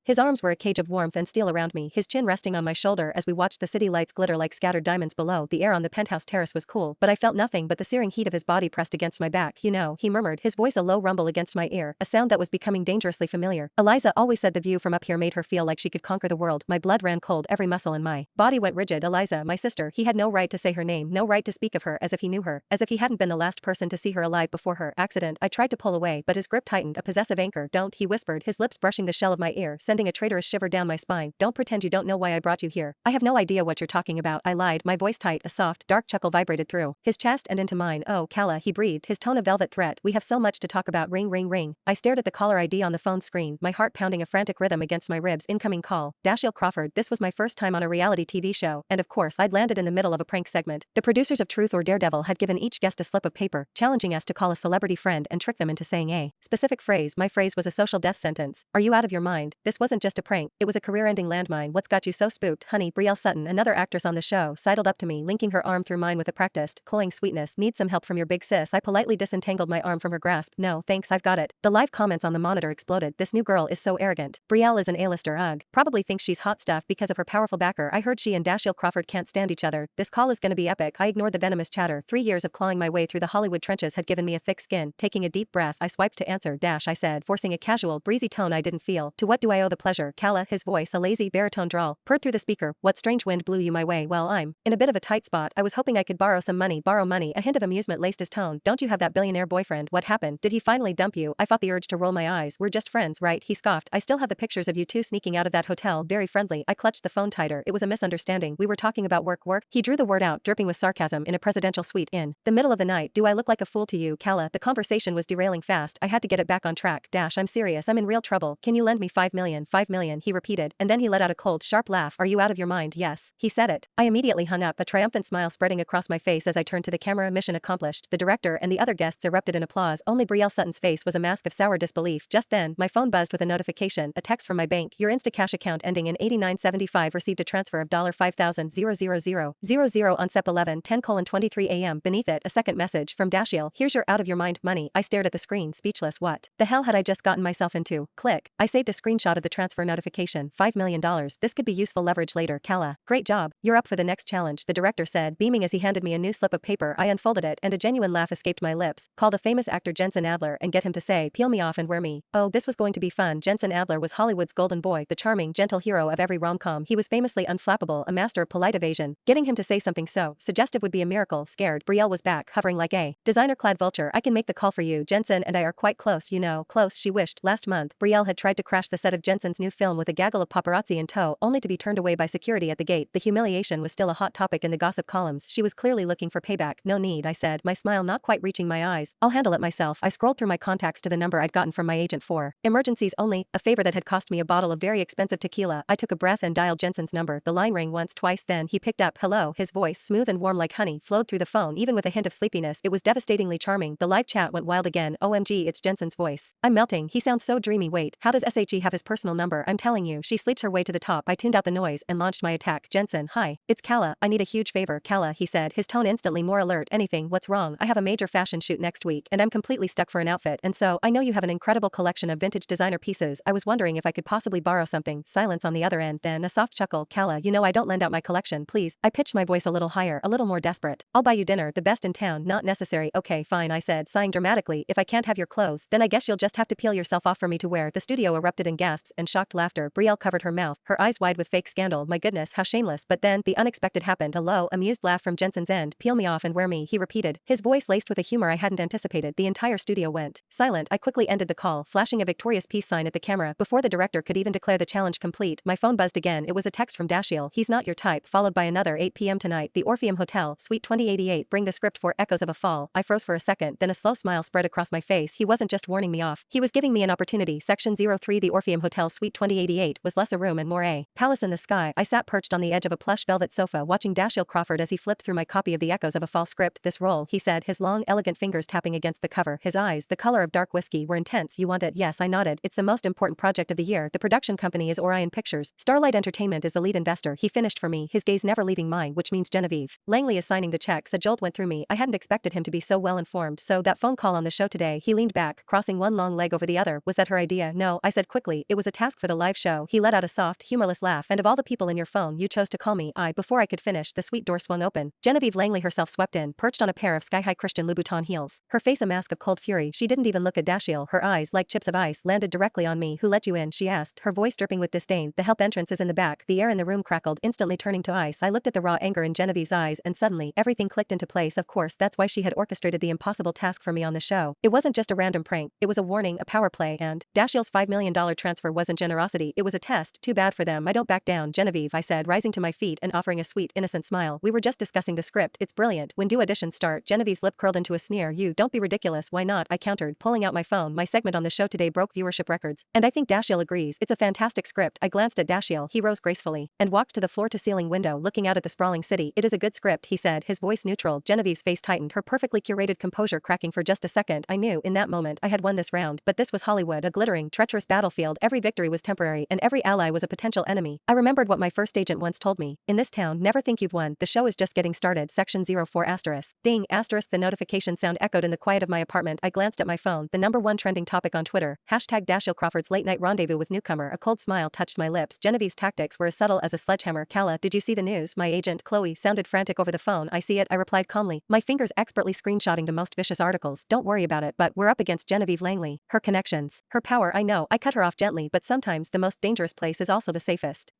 His arms were a cage of warmth and steel around me, his chin resting on my shoulder as we watched the city lights glitter like scattered diamonds below. The air on the penthouse terrace was cool, but I felt nothing but the searing heat of his body pressed against my back. You know, he murmured, his voice a low rumble against my ear, a sound that was becoming dangerously familiar. Eliza always said the view from up here made her feel like she could conquer the world. My blood ran cold, every muscle in my body went rigid. Eliza, my sister. He had no right to say her name, no right to speak of her as if he knew her, as if he hadn't been the last person to see her alive before her accident. I tried to pull away, but his grip tightened, a possessive anchor. Don't, he whispered, his lips brushing the shell of my ear, sending a traitorous shiver down my spine. Don't pretend you don't know why I brought you here. I have no idea what you're talking about, I lied, my voice tight. A soft, dark chuckle vibrated through his chest and into mine. Oh, Kala, he breathed, his tone a velvet threat. We have so much to talk about. Ring, ring, ring. I stared at the caller ID on the phone screen, my heart pounding a frantic rhythm against my ribs. Incoming call. Dashiell Crawford. This was my first time on a reality TV show, and of course I'd landed in the middle of a prank segment. The producers of Truth or Daredevil had given each guest a slip of paper, challenging us to call a celebrity friend and trick them into saying a specific phrase. My phrase was a social death sentence. Are you out of your mind? This wasn't just a prank, it was a career-ending landmine. What's got you so spooked, honey? Brielle Sutton, another actress on the show, sidled up to me, linking her arm through mine with a practiced, cloying sweetness. Need some help from your big sis? I politely disentangled my arm from her grasp. No, thanks, I've got it. The live comments on the monitor exploded. This new girl is so arrogant. Brielle is an A-lister, ugh. Probably thinks she's hot stuff because of her powerful backer. I heard she and Dashiell Crawford can't stand each other. This call is gonna be epic. I ignored the venomous chatter. 3 years of clawing my way through the Hollywood trenches had given me a thick skin. Taking a deep breath, I swiped to answer. Dash, I said, forcing a casual, breezy tone I didn't feel. To what do I owe the pleasure? Kala, his voice, a lazy, baritone drawl, purred through the speaker. What strange wind blew you my way? Well, I'm in a bit of a tight spot. I was hoping I could borrow some money. Borrow money? A hint of amusement laced his tone. Don't you have that billionaire boyfriend? What happened? Did he finally dump you? I fought the urge to roll my eyes. We're just friends, right? He scoffed. I still have the pictures of you two sneaking out of that hotel. Very friendly. I clutched the phone tighter. It was a misunderstanding. We were talking about work. He drew the word out, dripping with sarcasm. In a presidential suite in the middle of the night. Do I look like a fool to you, Kala? The conversation was derailing fast. I had to get it back on track. Dash, I'm serious. I'm in real trouble. Can you lend me 5 million? 5 million, he repeated, and then he let out a cold, sharp laugh. Are you out of your mind? Yes. He said it. I immediately hung up, a triumphant smile spreading across my face as I turned to the camera. Mission accomplished. The director and the other guests erupted in applause. Only Brielle Sutton's face was a mask of sour disbelief. Just then, my phone buzzed with a notification, a text from my bank. Your Instacash account ending in 8975 received a transfer of $5,000 on Sep 11/10:23 a.m. Beneath it, a second message from Dashiell. Here's your out of your mind money. I stared at the screen, speechless. What the hell had I just gotten myself into? Click. I saved a screenshot of the transfer notification. $5 million. This could be useful leverage later. Kala, great job. You're up for the next challenge, the director said, beaming as he handed me a new slip of paper. I unfolded it, and a genuine laugh escaped my lips. Call the famous actor Jensen Adler and get him to say, peel me off and wear me. Oh, this was going to be fun. Jensen Adler was Hollywood's golden boy, the charming, gentle hero of every rom-com. He was famously unflappable, a master of polite evasion. Getting him to say something so suggestive would be a miracle. Scared, Brielle was back, hovering like a designer-clad vulture. I can make the call for you. Jensen and I are quite close, you know. Close, she wished. Last month, Brielle had tried to crash the set of Jensen's new film with a gaggle of paparazzi in tow, only to be turned away by security at the gate. The humiliation was still a hot topic in the gossip columns. She was clearly looking for payback. No need, I said, my smile not quite reaching my eyes. I'll handle it myself. I scrolled through my contacts to the number I'd gotten from my agent for emergencies only, a favor that had cost me a bottle of very expensive tequila. I took a breath and dialed Jensen's number. The line rang once, twice, then he picked up. Hello, his voice, smooth and warm like honey, flowed through the phone, even with a hint of sleepiness. It was devastatingly charming. The live chat went wild again. OMG, it's Jensen's voice. I'm melting. He sounds so dreamy. Wait, how does SHE have his personal number? I'm telling you, she sleeps her way to the top. I tuned out the noise and launched my attack. Jensen, hi. It's Kala. I need a huge favor. Kala, he said, his tone instantly more alert. Anything? What's wrong? I have a major fashion shoot next week, and I'm completely stuck for an outfit, and so, I know you have an incredible collection of vintage designer pieces. I was wondering if I could possibly borrow something. Silence on the other end, then a soft chuckle. Kala, you know I don't lend out my collection, please. I pitched my voice a little higher, a little more desperate. I'll buy you dinner, the best in town. Not necessary. Okay, fine, I said, sighing dramatically. If I can't have your clothes, then I guess you'll just have to peel yourself off for me to wear. The studio erupted in gasps and shocked laughter. Brielle covered her mouth, her eyes wide with fake scandal. My goodness, how shameless. But then, the unexpected happened. A low, amused laugh from Jensen's end. Peel me off and wear me, he repeated, his voice laced with a humor I hadn't anticipated. The entire studio went silent. I quickly ended the call, flashing a victorious peace sign at the camera. Before the director could even declare the challenge complete, my phone buzzed again. It was a text from Dashiell. He's not your type, followed by another. 8 p.m. tonight, the Orpheum Hotel, Suite 2088. Bring the script for Echoes of a Fall. I froze for a second, then a slow smile spread across my face. He wasn't just warning me off. He was giving me an opportunity. Section 03, the Orpheum Hotel, Suite 2088, was less a room and more a palace in the sky. I sat perched on the edge of a plush velvet sofa, watching Dashiell Crawford as he flipped through my copy of the Echoes of a Fall script. This role, he said, his long, elegant fingers tapping against the cover. His eyes, the color of dark whiskey, were intense. You want it? Yes, I nodded. It's the most important project of the year. The production company is Orion Pictures. Starlight Entertainment is the lead investor. He finished for me, his gaze never leaving mine, which means Genevieve Langley is signing the checks. A jolt went through me. I hadn't expected him to be so well informed. So that phone call on the show today, he leaned back, crossing one long leg over the other. Was that her idea? No, I said quickly. It was a task for the live show. He let out a soft, humorless laugh. And of all the people in your phone, you chose to call me. Before I could finish, the suite door swung open. Genevieve Langley herself swept in, perched on a pair of sky-high Christian Louboutin heels. Her face a mask of cold fury. She didn't even look at Dashiell. Her eyes, like chips of ice, landed directly on me. Who let you in? She asked, her voice dripping with disdain. The help entrance is in the back. The air in the room crackled, instantly turning to ice. I looked at the raw anger in Genevieve's eyes, and suddenly, everything clicked into place. Of course, that's why she had orchestrated the impossible task for me on the show. It wasn't just a random prank. It was a warning, a power play, and Dashiell's $5 million transfer wasn't generosity. It was a test. Too bad for them. I don't back down, Genevieve, I said, rising to my feet and offering a sweet, innocent smile. We were just discussing the script. It's brilliant. When do auditions start? Genevieve's lip curled into a sneer. You don't be ridiculous. Why not? I countered, pulling out my phone. My segment on the show today broke viewership records. And I think Dashiell agrees. It's a fantastic script. I glanced at Dashiell. He rose gracefully and walked to the floor-to-ceiling window, looking out at the sprawling city. It is a good script, he said, his voice neutral. Genevieve's face tightened, her perfectly curated composure cracking for just a second. I knew, in that moment, I had won this round, but this was Hollywood, a glittering, treacherous battlefield. Every victory was temporary, and every ally was a potential enemy. I remembered what my first agent once told me. In this town, never think you've won. The show is just getting started. Section 04 asterisk. Ding asterisk. The notification sound echoed in the quiet of my apartment. I glanced at my phone. The #1 trending topic on Twitter. Hashtag Dashiell Crawford's late night rendezvous with newcomer. A cold smile touched my lips. Genevieve's tactics were as subtle as a sledgehammer. Calla, did you see the news? My agent, Chloe, sounded frantic over the phone. I see it, I replied calmly, my fingers expertly screenshotting the most vicious articles. Don't worry about it, but we're up against Genevieve Langley. Her connections. Her power. I know. I cut her off gently, but sometimes the most dangerous place is also the safest.